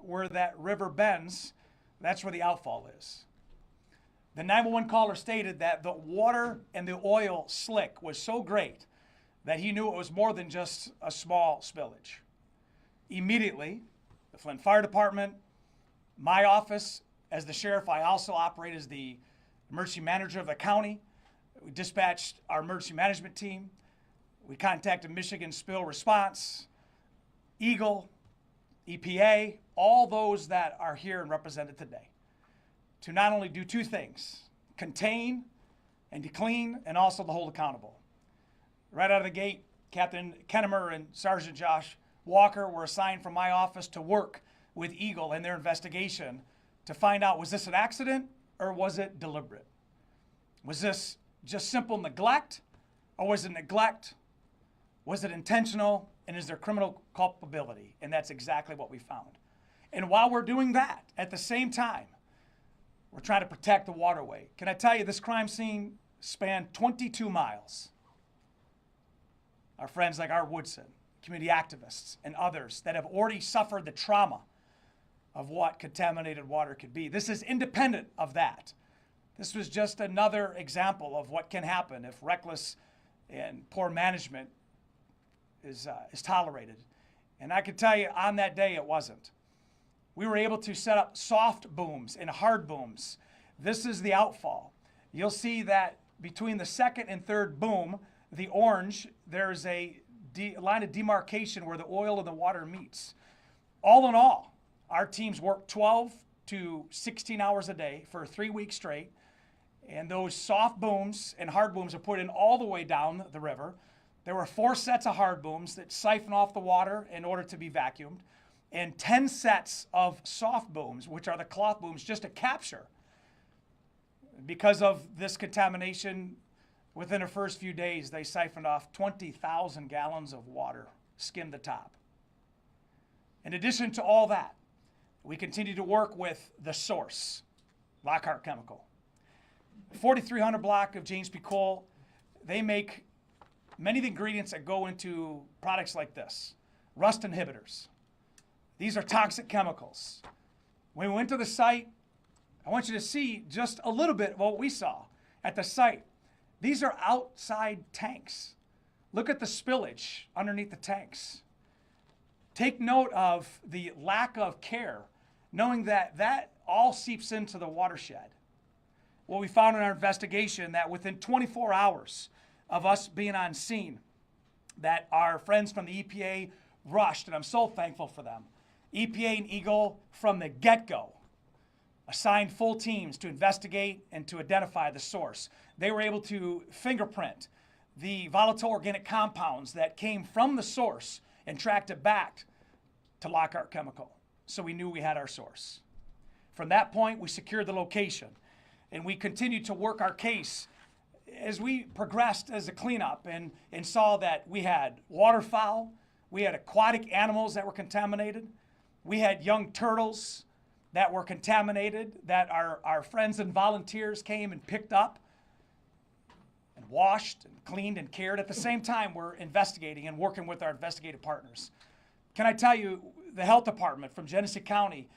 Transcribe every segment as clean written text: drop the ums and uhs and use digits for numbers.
where that river bends, that's where the outfall is. The 911 caller stated that the water and the oil slick was so great that he knew it was more than just a small spillage. Immediately, the Flint Fire Department, my office, as the sheriff, I also operate as the emergency manager of the county. We dispatched our emergency management team. We contacted Michigan Spill Response, Eagle, EPA, all those that are here and represented today, to not only do two things: contain and to clean, and also to hold accountable. Right out of the gate, Captain Kennemer and Sergeant Josh Walker were assigned from my office to work with Eagle in their investigation to find out, was this an accident or was it deliberate? Was this just simple neglect, or was it neglect? Was it intentional? And is there criminal culpability? And that's exactly what we found. And while we're doing that, at the same time, we're trying to protect the waterway. Can I tell you, this crime scene spanned 22 miles. Our friends like Art Woodson, community activists, and others that have already suffered the trauma of what contaminated water could be. This is independent of that. This was just another example of what can happen if reckless and poor management is tolerated. And I can tell you, on that day, it wasn't. We were able to set up soft booms and hard booms. This is the outfall. You'll see that between the second and third boom, the orange, there's a line of demarcation where the oil and the water meets. All in all, our teams worked 12 to 16 hours a day for 3 weeks straight. And those soft booms and hard booms are put in all the way down the river. There were 4 sets of hard booms that siphon off the water in order to be vacuumed, and 10 sets of soft booms, which are the cloth booms, just to capture. Because of this contamination, within the first few days, they siphoned off 20,000 gallons of water, skimmed the top. In addition to all that, we continue to work with the source, Lockhart Chemical. 4300 block of James P. Cole, they make many of the ingredients that go into products like this, rust inhibitors. These are toxic chemicals. When we went to the site, I want you to see just a little bit of what we saw at the site. These are outside tanks. Look at the spillage underneath the tanks. Take note of the lack of care, knowing that that all seeps into the watershed. What we found in our investigation, that within 24 hours of us being on scene, that our friends from the EPA rushed, and I'm so thankful for them. EPA and Eagle, from the get-go, assigned full teams to investigate and to identify the source. They were able to fingerprint the volatile organic compounds that came from the source and tracked it back to Lockhart Chemical. So we knew we had our source. From that point, we secured the location, and we continued to work our case as we progressed as a cleanup and saw that we had waterfowl, we had aquatic animals that were contaminated, we had young turtles that were contaminated that our friends and volunteers came and picked up and washed and cleaned and cared. At the same time, we're investigating and working with our investigative partners. Can I tell you, the health department from Genesee County,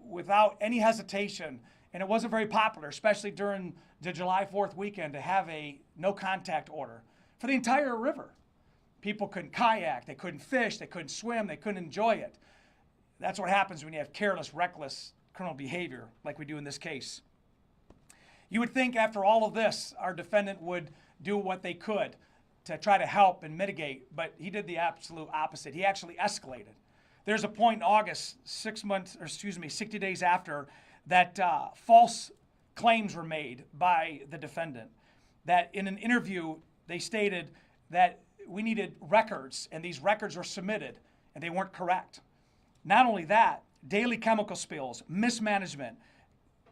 without any hesitation, and it wasn't very popular, especially during the July 4th weekend, to have a no contact order for the entire river. People couldn't kayak, they couldn't fish, they couldn't swim, they couldn't enjoy it. That's what happens when you have careless, reckless criminal behavior like we do in this case. You would think after all of this, our defendant would do what they could to try to help and mitigate, but he did the absolute opposite. He actually escalated. There's a point in August, 60 days after, that false claims were made by the defendant. That in an interview, they stated that we needed records, and these records were submitted, and they weren't correct. Not only that, daily chemical spills, mismanagement.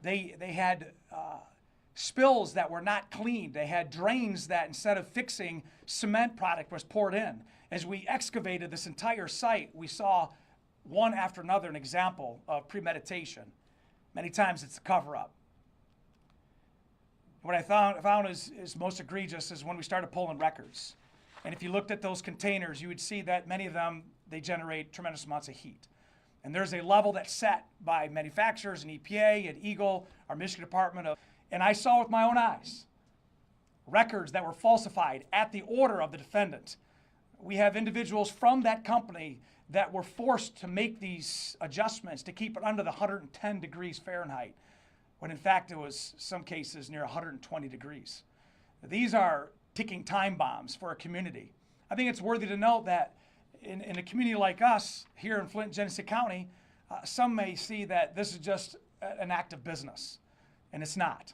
They had spills that were not cleaned. They had drains that, instead of fixing, cement product was poured in. As we excavated this entire site, we saw one after another an example of premeditation. Many times it's a cover-up. What I found is most egregious is when we started pulling records. And if you looked at those containers, you would see that many of them, they generate tremendous amounts of heat. And there's a level that's set by manufacturers and EPA and Eagle, our Michigan Department of, and I saw with my own eyes records that were falsified at the order of the defendant. We have individuals from that company that were forced to make these adjustments to keep it under the 110 degrees Fahrenheit, when in fact it was some cases near 120 degrees. These are ticking time bombs for a community. I think it's worthy to note that in a community like us here in Flint, Genesee County, some may see that this is just an act of business, and it's not.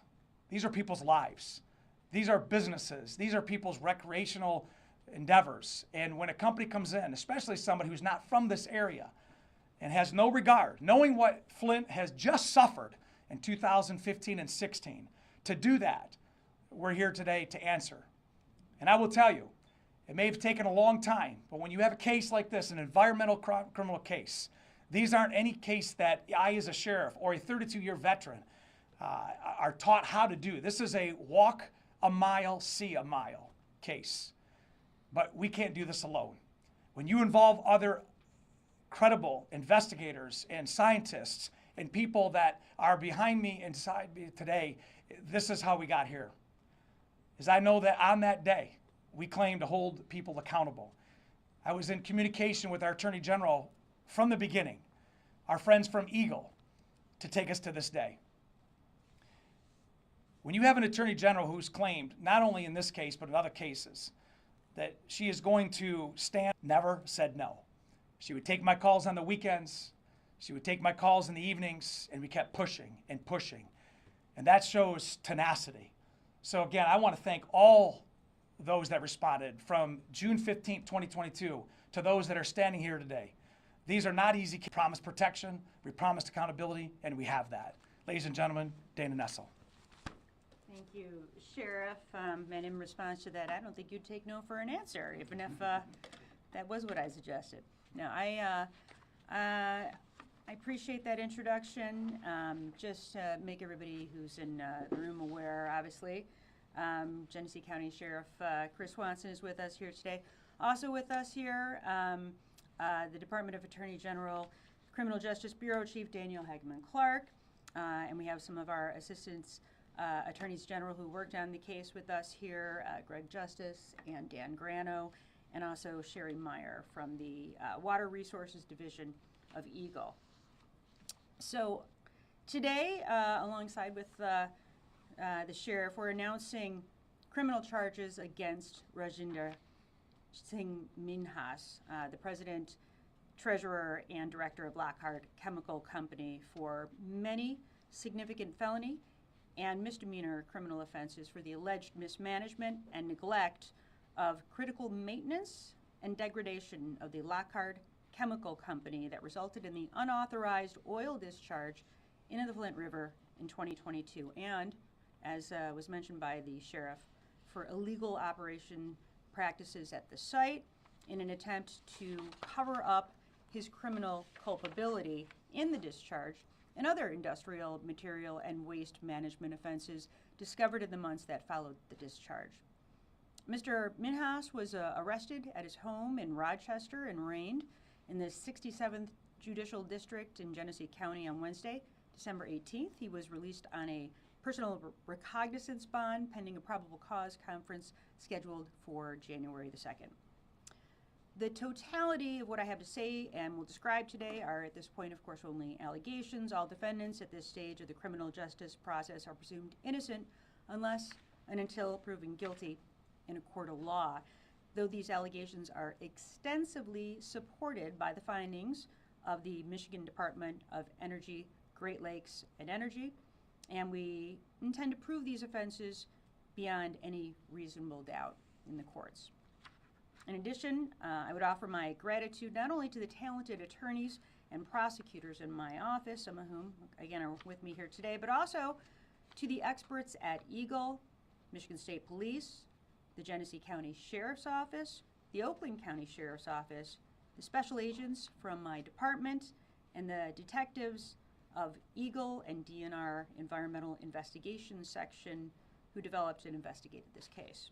These are people's lives. These are businesses. These are people's recreational endeavors. And when a company comes in, especially somebody who's not from this area and has no regard, knowing what Flint has just suffered in 2015 and 16, to do that, we're here today to answer. And I will tell you, it may have taken a long time, but when you have a case like this, an environmental criminal case, these aren't any case that I as a sheriff or a 32-year veteran are taught how to do. This is a walk a mile, see a mile case. But we can't do this alone. When you involve other credible investigators and scientists and people that are behind me inside me today, this is how we got here. Is I know that on that day, we claim to hold people accountable. I was in communication with our Attorney General from the beginning, our friends from Eagle, to take us to this day. When you have an Attorney General who's claimed, not only in this case, but in other cases, that she is going to stand, never said no. She would take my calls on the weekends, she would take my calls in the evenings, and we kept pushing and pushing. And that shows tenacity. So again, I want to thank all those that responded from June 15, 2022 to those that are standing here today. These are not easy. We promised protection, we promised accountability, and we have that. Ladies and gentlemen, Dana Nessel. Thank you, Sheriff. And in response to that, I don't think you'd take no for an answer, even if that was what I suggested. No, I appreciate that introduction. Just to make everybody who's in the room aware, obviously, Genesee County Sheriff Chris Swanson is with us here today. Also with us here, the Department of Attorney General, Criminal Justice Bureau Chief Daniel Hageman Clark, and we have some of our assistants, attorneys general who worked on the case with us here, Greg Justice and Dan Grano, and also Sherry Meyer from the Water Resources Division of Eagle. So today, alongside with the sheriff, we're announcing criminal charges against Rajinder Singh Minhas, the president, treasurer, and director of Lockhart Chemical Company, for many significant felony and misdemeanor criminal offenses for the alleged mismanagement and neglect of critical maintenance and degradation of the Lockhart Chemical Company that resulted in the unauthorized oil discharge into the Flint River in 2022, and, as was mentioned by the sheriff, for illegal operation practices at the site in an attempt to cover up his criminal culpability in the discharge and other industrial material and waste management offenses discovered in the months that followed the discharge. Mr. Minhas was arrested at his home in Rochester and arraigned in the 67th Judicial District in Genesee County on Wednesday, December 18th. He was released on a personal recognizance bond pending a probable cause conference scheduled for January the 2nd. The totality of what I have to say and will describe today are at this point, of course, only allegations. All defendants at this stage of the criminal justice process are presumed innocent unless and until proven guilty in a court of law, though these allegations are extensively supported by the findings of the Michigan Department of Energy, Great Lakes, and Energy, and we intend to prove these offenses beyond any reasonable doubt in the courts. In addition, I would offer my gratitude not only to the talented attorneys and prosecutors in my office, some of whom, again, are with me here today, but also to the experts at Eagle, Michigan State Police, the Genesee County Sheriff's Office, the Oakland County Sheriff's Office, the special agents from my department, and the detectives of Eagle and DNR Environmental Investigations Section who developed and investigated this case.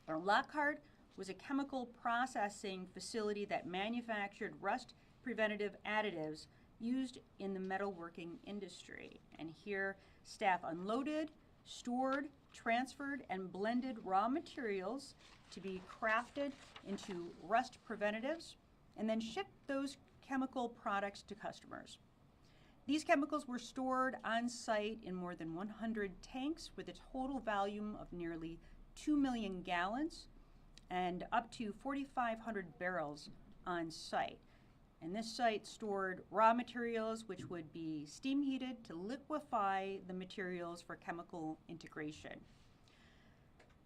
Lockhart was a chemical processing facility that manufactured rust preventative additives used in the metalworking industry. And here, staff unloaded, stored, transferred, and blended raw materials to be crafted into rust preventatives, and then shipped those chemical products to customers. These chemicals were stored on site in more than 100 tanks with a total volume of nearly 2 million gallons and up to 4,500 barrels on site. And this site stored raw materials which would be steam heated to liquefy the materials for chemical integration.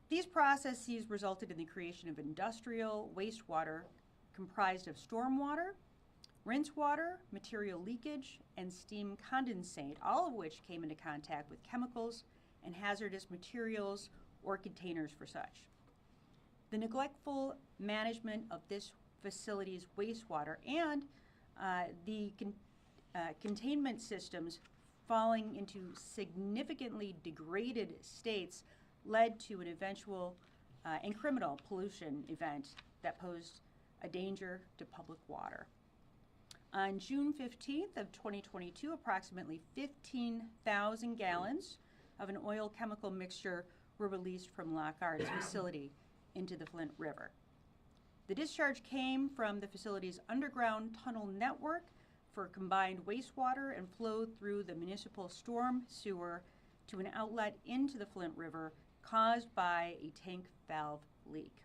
These processes resulted in the creation of industrial wastewater comprised of stormwater, rinse water, material leakage, and steam condensate, all of which came into contact with chemicals and hazardous materials or containers for such. The neglectful management of this facility's wastewater and the containment systems falling into significantly degraded states led to an eventual and criminal pollution event that posed a danger to public water. On June 15th of 2022, approximately 15,000 gallons of an oil chemical mixture were released from Lockhart's facility into the Flint River. The discharge came from the facility's underground tunnel network for combined wastewater and flowed through the municipal storm sewer to an outlet into the Flint River caused by a tank valve leak.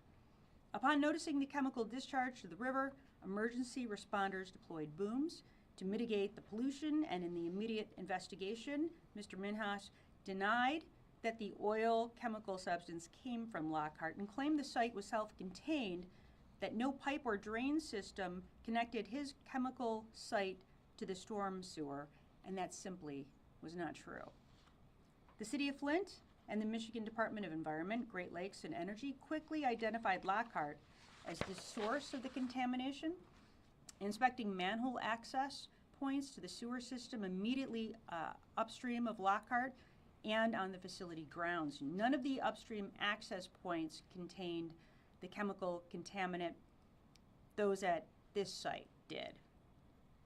Upon noticing the chemical discharge to the river, emergency responders deployed booms to mitigate the pollution, and in the immediate investigation, Mr. Minhas denied that the oil chemical substance came from Lockhart and claimed the site was self-contained, that no pipe or drain system connected his chemical site to the storm sewer, and that simply was not true. The City of Flint and the Michigan Department of Environment, Great Lakes, and Energy quickly identified Lockhart as the source of the contamination, inspecting manhole access points to the sewer system immediately upstream of Lockhart and on the facility grounds. None of the upstream access points contained the chemical contaminant. Those at this site did.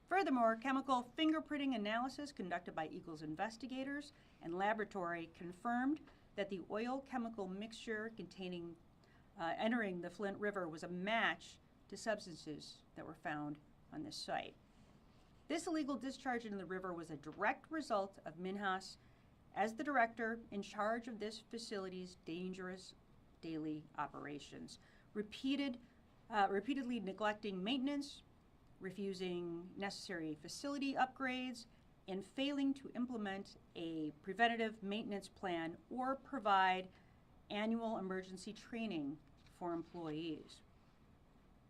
Furthermore, chemical fingerprinting analysis conducted by Eagle's investigators and laboratory confirmed that the oil chemical mixture entering the Flint River was a match to substances that were found on this site. This illegal discharge into the river was a direct result of Minhas as the director in charge of this facility's dangerous daily operations, repeatedly neglecting maintenance, refusing necessary facility upgrades, and failing to implement a preventative maintenance plan or provide annual emergency training for employees.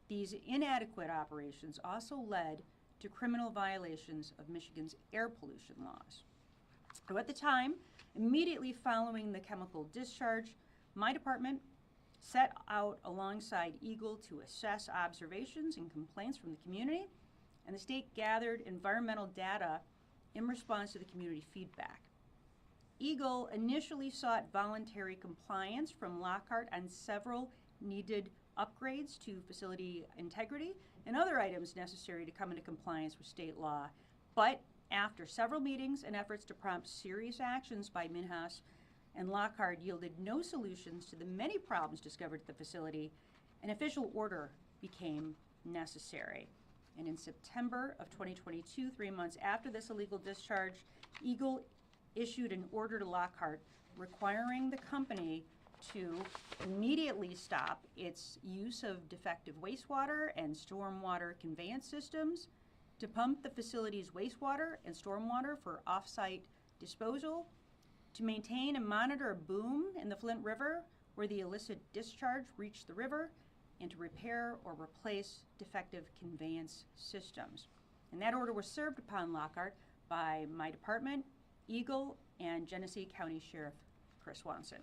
These inadequate operations also led to criminal violations of Michigan's air pollution laws. So at the time, immediately following the chemical discharge, my department set out alongside Eagle to assess observations and complaints from the community, and the state gathered environmental data in response to the community feedback. Eagle initially sought voluntary compliance from Lockhart on several needed upgrades to facility integrity and other items necessary to come into compliance with state law. But after several meetings and efforts to prompt serious actions by Minhas and Lockhart yielded no solutions to the many problems discovered at the facility, an official order became necessary. And in September of 2022, 3 months after this illegal discharge, Eagle issued an order to Lockhart requiring the company to immediately stop its use of defective wastewater and stormwater conveyance systems, to pump the facility's wastewater and stormwater for off-site disposal, to maintain and monitor a boom in the Flint River where the illicit discharge reached the river, and to repair or replace defective conveyance systems. And that order was served upon Lockhart by my department, Eagle, and Genesee County Sheriff Chris Swanson.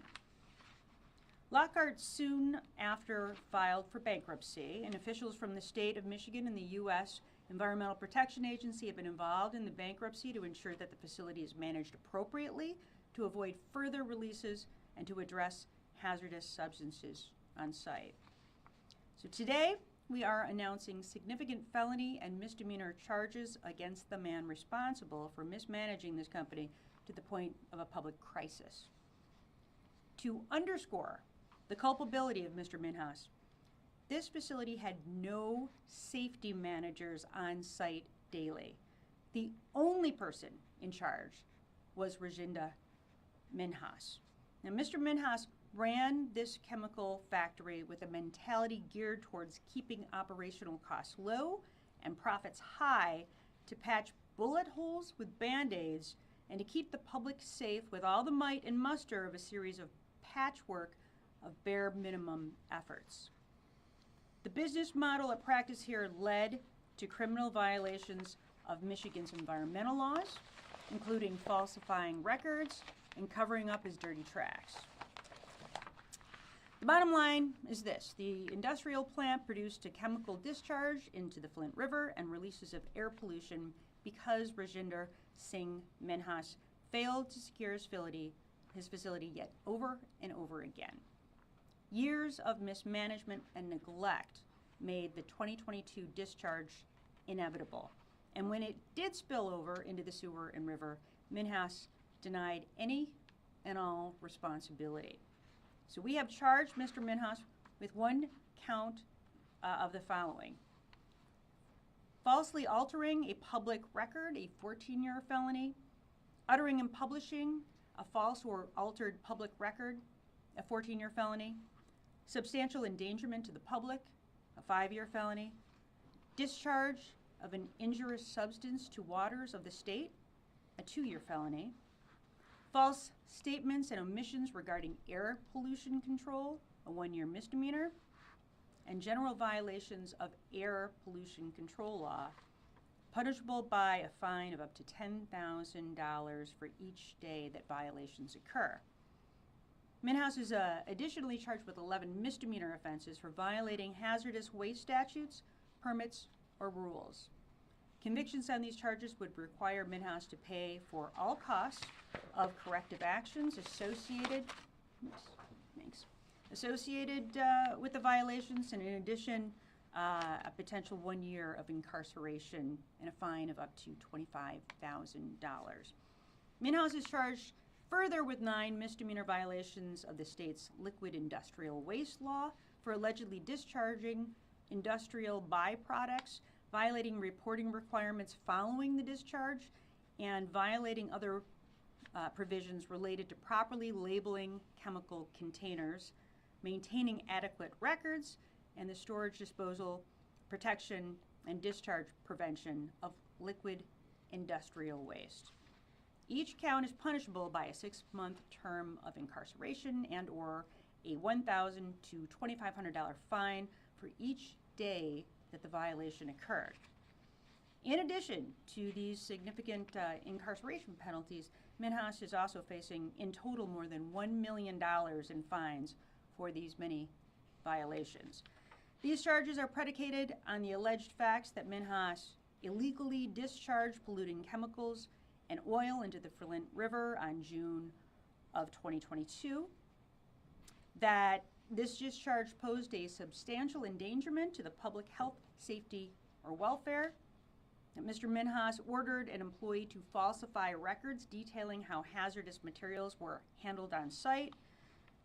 Lockhart soon after filed for bankruptcy, and officials from the state of Michigan and the U.S. Environmental Protection Agency have been involved in the bankruptcy to ensure that the facility is managed appropriately to avoid further releases and to address hazardous substances on site. So today, we are announcing significant felony and misdemeanor charges against the man responsible for mismanaging this company to the point of a public crisis. To underscore the culpability of Mr. Minhas, this facility had no safety managers on site daily. The only person in charge was Rajinder Minhas. Now, Mr. Minhas ran this chemical factory with a mentality geared towards keeping operational costs low and profits high, to patch bullet holes with Band-Aids and to keep the public safe with all the might and muster of a series of patchwork of bare minimum efforts. The business model at practice here led to criminal violations of Michigan's environmental laws, including falsifying records and covering up his dirty tracks. The bottom line is this: the industrial plant produced a chemical discharge into the Flint River and releases of air pollution because Rajinder Singh Minhas failed to secure his facility yet over and over again. Years of mismanagement and neglect made the 2022 discharge inevitable. And when it did spill over into the sewer and river, Minhas denied any and all responsibility. So we have charged Mr. Minhas with one count of the following: falsely altering a public record, a 14-year felony; uttering and publishing a false or altered public record, a 14-year felony; substantial endangerment to the public, a 5-year felony; discharge of an injurious substance to waters of the state, a 2-year felony; false statements and omissions regarding air pollution control, a 1-year misdemeanor; and general violations of air pollution control law, punishable by a fine of up to $10,000 for each day that violations occur. Minhas is additionally charged with 11 misdemeanor offenses for violating hazardous waste statutes, permits, or rules. Convictions on these charges would require Minhas to pay for all costs of corrective actions associated with the violations, and in addition, a potential 1 year of incarceration and a fine of up to $25,000. Minhas is charged further with 9 misdemeanor violations of the state's liquid industrial waste law for allegedly discharging industrial byproducts, violating reporting requirements following the discharge, and violating other provisions related to properly labeling chemical containers, maintaining adequate records, and the storage, disposal, protection, and discharge prevention of liquid industrial waste. Each count is punishable by a 6-month term of incarceration and or a $1,000 to $2,500 fine for each day that the violation occurred. In addition to these significant incarceration penalties, Minhas is also facing in total more than $1 million in fines for these many violations. These charges are predicated on the alleged facts that Minhas illegally discharged polluting chemicals and oil into the Flint River on June of 2022, that this discharge posed a substantial endangerment to the public health, safety, or welfare, that Mr. Minhas ordered an employee to falsify records detailing how hazardous materials were handled on site,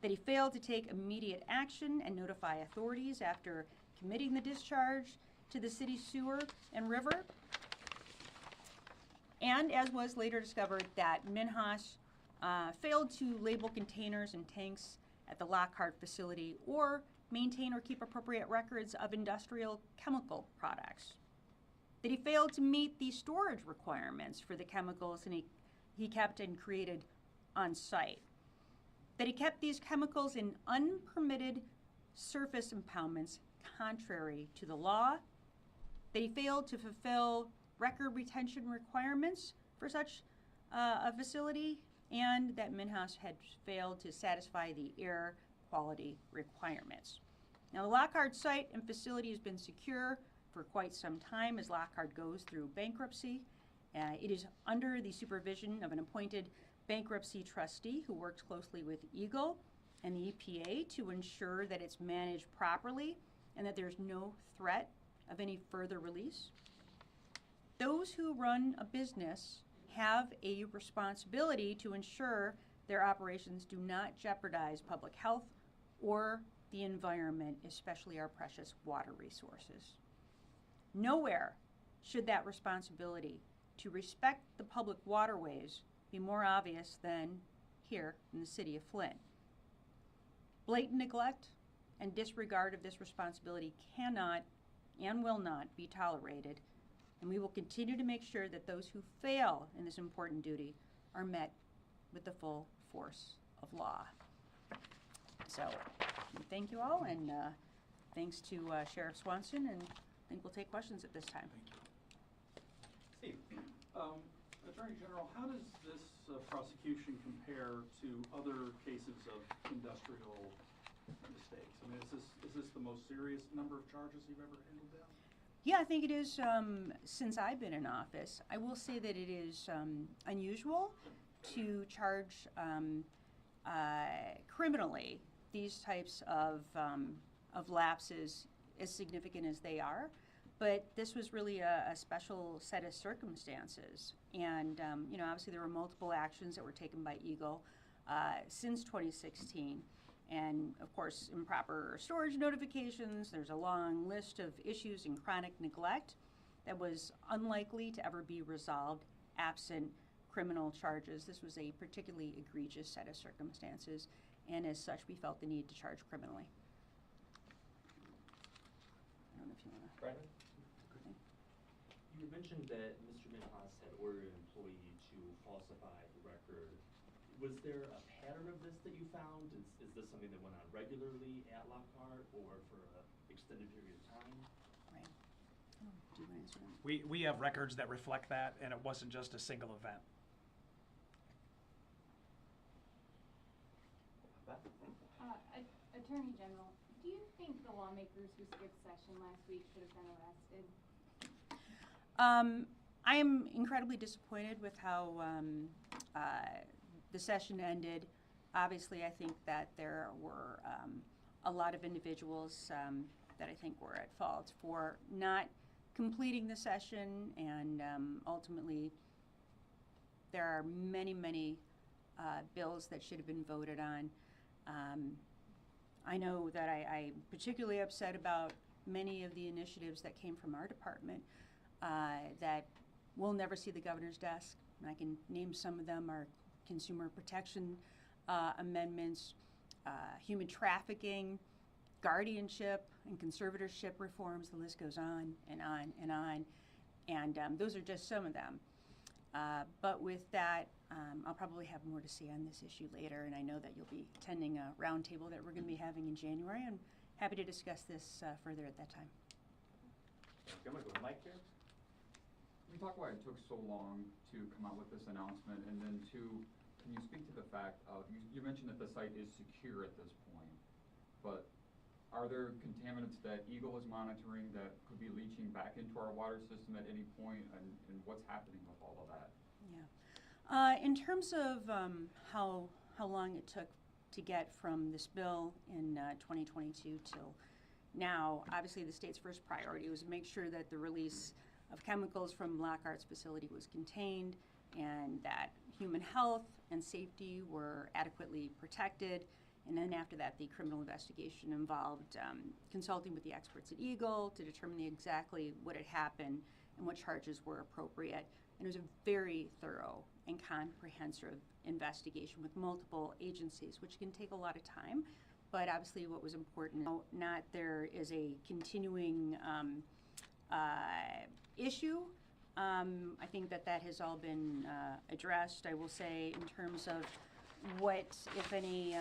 that he failed to take immediate action and notify authorities after committing the discharge to the city sewer and river, and, as was later discovered, that Minhas failed to label containers and tanks at the Lockhart facility or maintain or keep appropriate records of industrial chemical products, that he failed to meet the storage requirements for the chemicals and he kept and created on site, that he kept these chemicals in unpermitted surface impoundments contrary to the law, that he failed to fulfill record retention requirements for such a facility, and that Minhas had failed to satisfy the air quality requirements. Now, the Lockhart site and facility has been secure for quite some time as Lockhart goes through bankruptcy. It is under the supervision of an appointed bankruptcy trustee who works closely with Eagle and the EPA to ensure that it's managed properly and that there's no threat of any further release. Those who run a business have a responsibility to ensure their operations do not jeopardize public health or the environment, especially our precious water resources. Nowhere should that responsibility to respect the public waterways be more obvious than here in the city of Flint. Blatant neglect and disregard of this responsibility cannot and will not be tolerated, and we will continue to make sure that those who fail in this important duty are met with the full force of law. So, thank you all, and thanks to Sheriff Swanson, and I think we'll take questions at this time. Steve, Attorney General, how does this prosecution compare to other cases of industrial mistakes? I mean, is this the most serious number of charges you've ever handled down? Yeah, I think it is since I've been in office. I will say that it is unusual to charge criminally these types of lapses as significant as they are. But this was really a special set of circumstances. And, you know, obviously there were multiple actions that were taken by Eagle since 2016. And, of course, improper storage notifications. There's a long list of issues and chronic neglect that was unlikely to ever be resolved absent criminal charges. This was a particularly egregious set of circumstances. And as such, we felt the need to charge criminally. I don't know if you want to... Brandon? You mentioned that Mr. Minhas had ordered an employee to falsify the record. Was there a pattern of this that you found? Is this something that went on regularly at Lockhart or for an extended period of time? Right. Oh, do you want to answer that? We have records that reflect that, and it wasn't just a single event. Attorney General, do you think the lawmakers who skipped session last week should have been arrested? I am incredibly disappointed with how the session ended. Obviously, I think that there were a lot of individuals that I think were at fault for not completing the session, and ultimately there are many, many bills that should have been voted on. I know that I'm particularly upset about many of the initiatives that came from our department that will never see the governor's desk. And I can name some of them: our consumer protection amendments, human trafficking, guardianship and conservatorship reforms. The list goes on and on and on. And those are just some of them. But with that, I'll probably have more to say on this issue later, and I know that you'll be attending a roundtable that we're going to be having in January. I'm happy to discuss this further at that time. I'm going to go to Mike here. Can we talk why it took so long to come out with this announcement? And then two, can you speak to the fact of, you mentioned that the site is secure at this point, but are there contaminants that Eagle is monitoring that could be leaching back into our water system at any point, and what's happening with all of that? Yeah. In terms of how long it took to get from this bill in 2022 till now, obviously the state's first priority was to make sure that the release of chemicals from Lockhart's facility was contained and that human health and safety were adequately protected. And then after that, the criminal investigation involved consulting with the experts at Eagle to determine exactly what had happened and what charges were appropriate. And it was a very thorough and comprehensive investigation with multiple agencies, which can take a lot of time. But obviously what was important, not there is a continuing issue. I think that has all been addressed. I will say in terms of what, if any,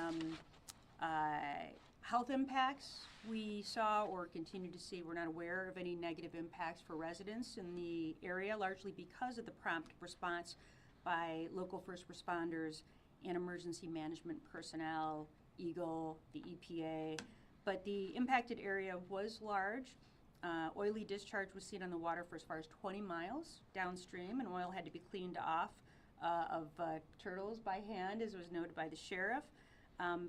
health impacts we saw or continue to see, we're not aware of any negative impacts for residents in the area, largely because of the prompt response by local first responders and emergency management personnel, Eagle, the EPA. But the impacted area was large. Oily discharge was seen on the water for as far as 20 miles downstream, and oil had to be cleaned off of turtles by hand, as was noted by the sheriff.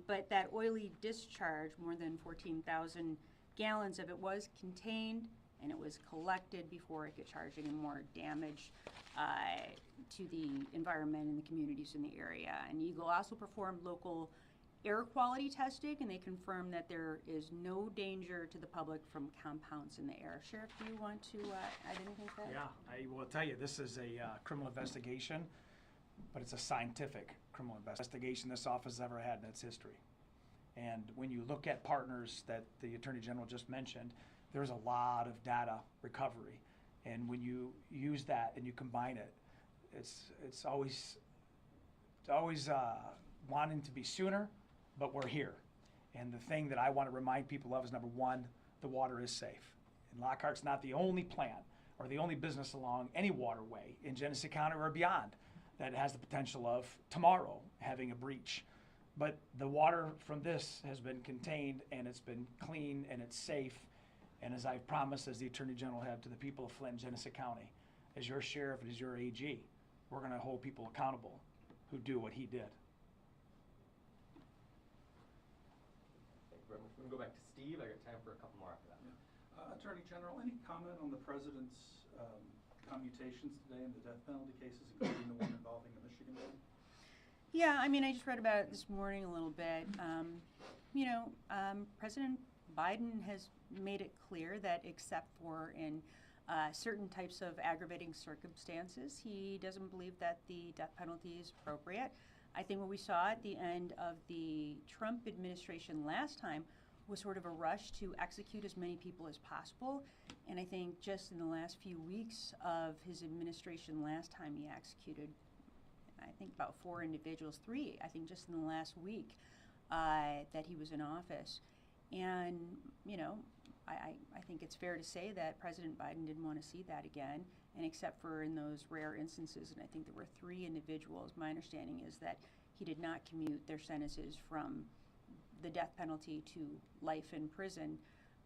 But that oily discharge, more than 14,000 gallons of it was contained and it was collected before it could charge any more damage to the environment and the communities in the area. And Eagle also performed local air quality testing, and they confirmed that there is no danger to the public from compounds in the air. Sheriff, do you want to add anything to that? Yeah, I will tell you, this is a criminal investigation, but it's a scientific criminal investigation this office has ever had in its history. And when you look at partners that the Attorney General just mentioned, there's a lot of data recovery. And when you use that and you combine it, it's always wanting to be sooner, but we're here. And the thing that I want to remind people of is, number one, the water is safe. And Lockhart's not the only plant or the only business along any waterway in Genesee County or beyond that has the potential of tomorrow having a breach. But the water from this has been contained, and it's been clean, and it's safe. And as I've promised, as the Attorney General had to the people of Flint and Genesee County, as your sheriff and as your AG, we're going to hold people accountable who do what he did. Thank you very much. We're going to go back to Steve. I got time for a couple more after that. Attorney General, any comment on the President's commutations today in the death penalty cases, including the one involving the Michigan man? Yeah, I mean, I just read about it this morning a little bit. President Biden has made it clear that except for in certain types of aggravating circumstances, he doesn't believe that the death penalty is appropriate. I think what we saw at the end of the Trump administration last time was sort of a rush to execute as many people as possible. And I think just in the last few weeks of his administration last time, he executed, I think, about 4 individuals, 3, I think, just in the last week that he was in office. And, I think it's fair to say that President Biden didn't want to see that again. And except for in those rare instances, and I think there were 3 individuals, my understanding is that he did not commute their sentences from the death penalty to life in prison,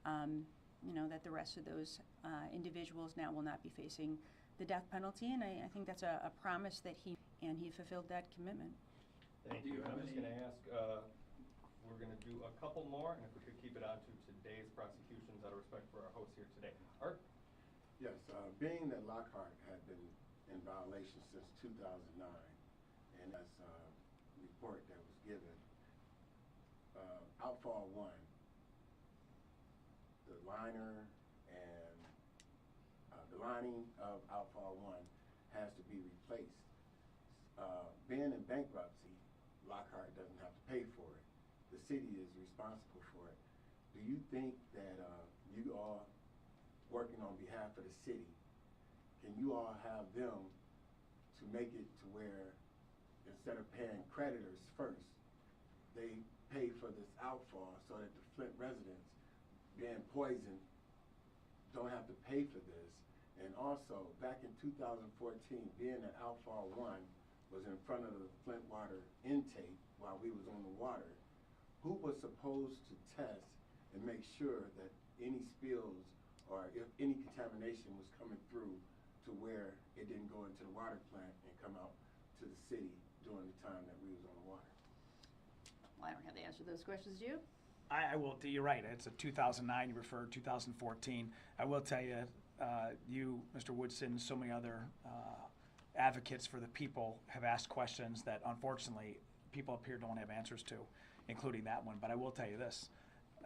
that the rest of those individuals now will not be facing the death penalty. And I think that's a promise that he fulfilled that commitment. Thank Do you you. have I'm just any- going to ask, we're going to do a couple more, and if we could keep it on to today's prosecutions out of respect for our host here today. Art? Yes, being that Lockhart had been in violation since 2009, and as a report that was given, Outfall 1, the liner and the lining of Outfall 1 has to be replaced. Being in bankruptcy, Lockhart doesn't have to pay for it. The city is responsible for it. Do you think that you all working on behalf of the city, can you all have them to make it to where instead of paying creditors first, they pay for this outfall so that the Flint residents being poisoned don't have to pay for this? And also, back in 2014, being that outfall 1 was in front of the Flint water intake while we was on the water, who was supposed to test and make sure that any spills or if any contamination was coming through to where it didn't go into the water plant and come out to the city during the time that we was on the water? Well, I don't have the answer to those questions, do you? I will, you're right, it's a 2009, you referred, 2014. I will tell you, you, Mr. Woodson, so many other advocates for the people have asked questions that unfortunately people up here don't have answers to, including that one. But I will tell you this,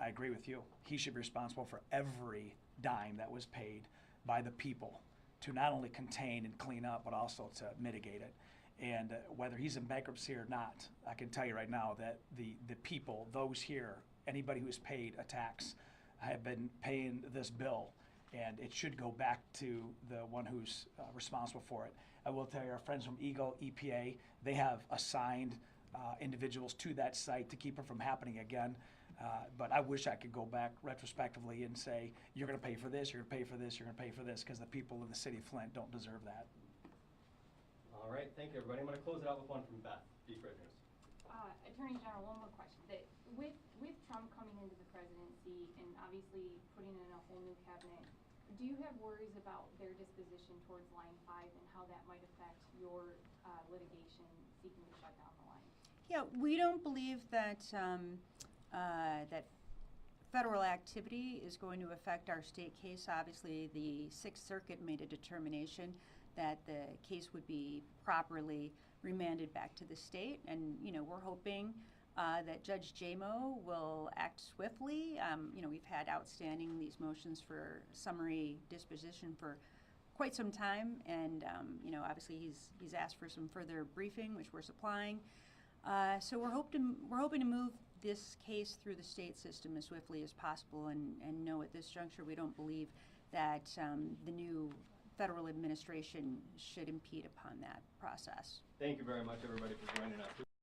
I agree with you. He should be responsible for every dime that was paid by the people to not only contain and clean up, but also to mitigate it. And whether he's in bankruptcy or not, I can tell you right now that the people, those here, anybody who's paid a tax, have been paying this bill, and it should go back to the one who's responsible for it. I will tell you, our friends from Eagle, EPA, they have assigned individuals to that site to keep it from happening again. But I wish I could go back retrospectively and say, you're going to pay for this, you're going to pay for this, you're going to pay for this, because the people of the city of Flint don't deserve that. All right, thank you, everybody. I'm going to close it out with one from Beth, Beef Red News. Attorney General, one more question. With Trump coming into the presidency and obviously putting in a whole new cabinet, do you have worries about their disposition towards Line 5 and how that might affect your litigation seeking to shut down the line? Yeah, we don't believe that that federal activity is going to affect our state case. Obviously, the Sixth Circuit made a determination that the case would be properly remanded back to the state, and we're hoping that Judge Jamo will act swiftly. We've had outstanding these motions for summary disposition for quite some time, and obviously he's asked for some further briefing, which we're supplying. So we're hoping to move this case through the state system as swiftly as possible, and no, at this juncture, we don't believe that the new federal administration should impede upon that process. Thank you very much, everybody, for joining us.